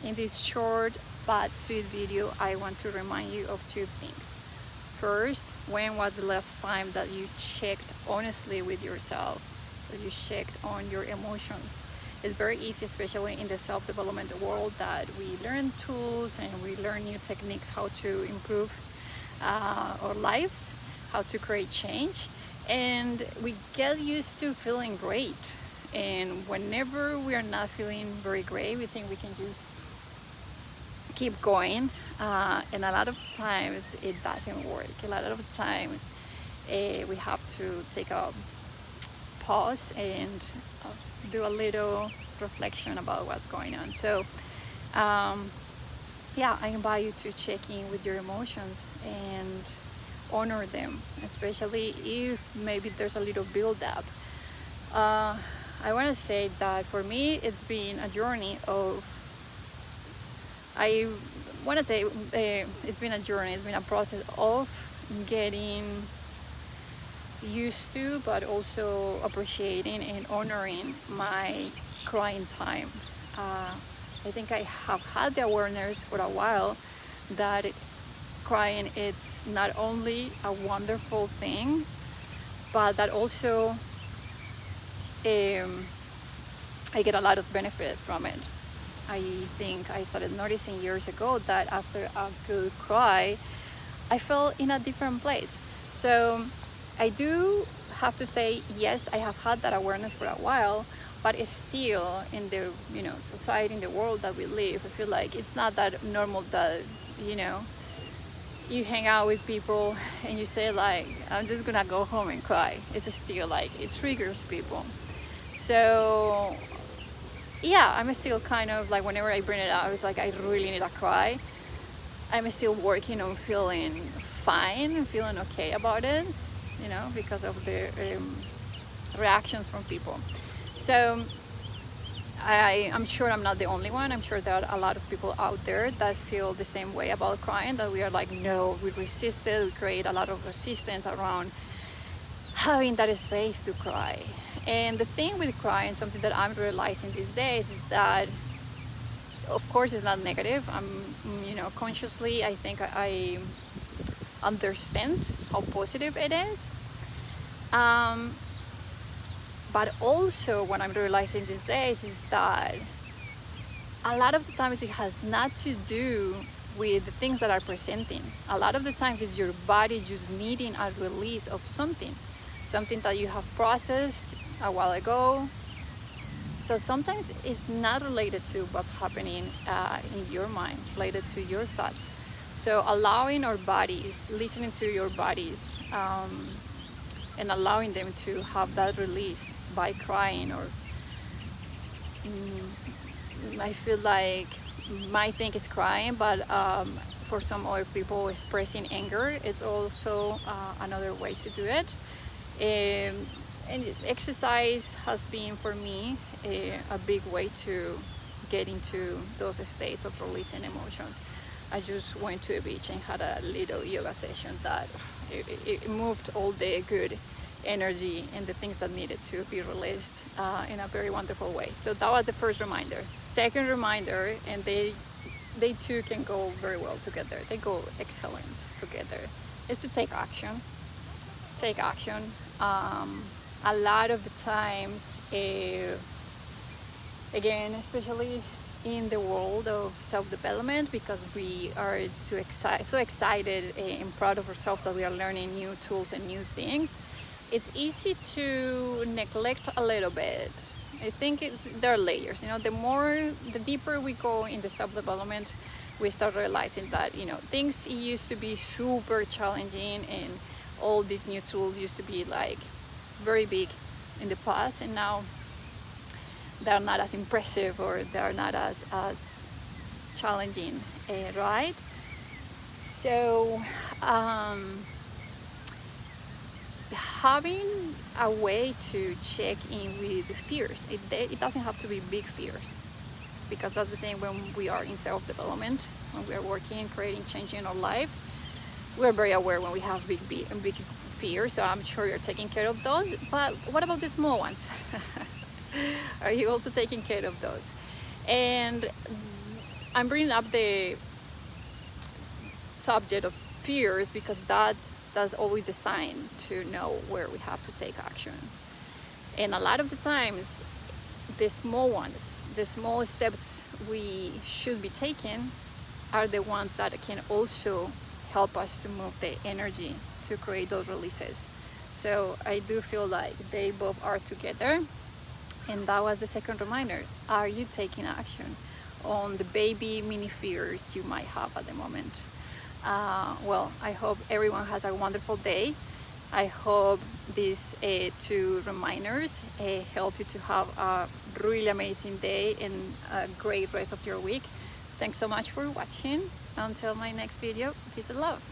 In this short but sweet video, I want to remind you of two things. First, when was the last time that you checked honestly with yourself, or you checked on your emotions? It's very easy, especially in the self-development world, that we learn tools and we learn new techniques how to improve our lives, how to create change, and we get used to feeling great. And whenever we are not feeling very great, we think we can just keep going, and a lot of times it doesn't work. A lot of times we have to take a pause and do a little reflection about what's going on. So yeah, I invite you to check in with your emotions and honor them, especially if maybe there's a little build-up. I want to say that for me it's been a journey of, I want to say it's been a journey, it's been a process of getting used to, but also appreciating and honoring my crying time. I think I have had the awareness for a while that crying, it's not only a wonderful thing, but that also I get a lot of benefit from it. I think I started noticing years ago that after a good cry, I felt in a different place. So I do have to say, yes, I have had that awareness for a while, but it's still in the society, in the world that we live, I feel like it's not that normal that you hang out with people and you say like, I'm just gonna go home and cry. It's still like, it triggers people. So yeah, I'm still kind of like, whenever I bring it up, it's like I really need a cry. I'm still working on feeling fine, feeling okay about it, because of the reactions from people. So I'm sure I'm not the only one. I'm sure there are a lot of people out there that feel the same way about crying, that we are like, no, we resist it, we create a lot of resistance around having that space to cry. And the thing with crying, something that I'm realizing these days, is that of course it's not negative. I'm consciously, I think I understand how positive it is, but also what I'm realizing these days is that a lot of the times it has not to do with the things that are presenting. A lot of the times it's your body just needing a release of something that you have processed a while ago. So sometimes it's not related to what's happening in your mind, related to your thoughts. So allowing our bodies, listening to your bodies, and allowing them to have that release by crying, or I feel like my thing is crying, but for some other people expressing anger, it's also another way to do it. And exercise has been for me a big way to get into those states of releasing emotions. I just went to a beach and had a little yoga session that it moved all the good energy and the things that needed to be released in a very wonderful way. So that was the first reminder. Second reminder, and they two can go very well together, they go excellent together, is to take action. Take action. A lot of the times, again, especially in the world of self-development, because we are so excited and proud of ourselves that we are learning new tools and new things, it's easy to neglect a little bit. I think there are layers. The deeper we go in the self-development, we start realizing that things used to be super challenging, and all these new tools used to be like very big in the past, and now they're not as impressive, or they're not as challenging, right? So having a way to check in with the fears, it doesn't have to be big fears, because that's the thing. When we are in self-development, when we are working, creating, changing our lives, we're very aware when we have big fears. So I'm sure you're taking care of those. But what about the small ones? Are you also taking care of those? And I'm bringing up the subject of fears because that's always the sign to know where we have to take action. And a lot of the times, the small ones, the small steps we should be taking are the ones that can also help us to move the energy to create those releases. So I do feel like they both are together. And that was the second reminder. Are you taking action on the baby mini fears you might have at the moment? Well, I hope everyone has a wonderful day. I hope these two reminders help you to have a really amazing day and a great rest of your week. Thanks so much for watching. Until my next video, peace and love.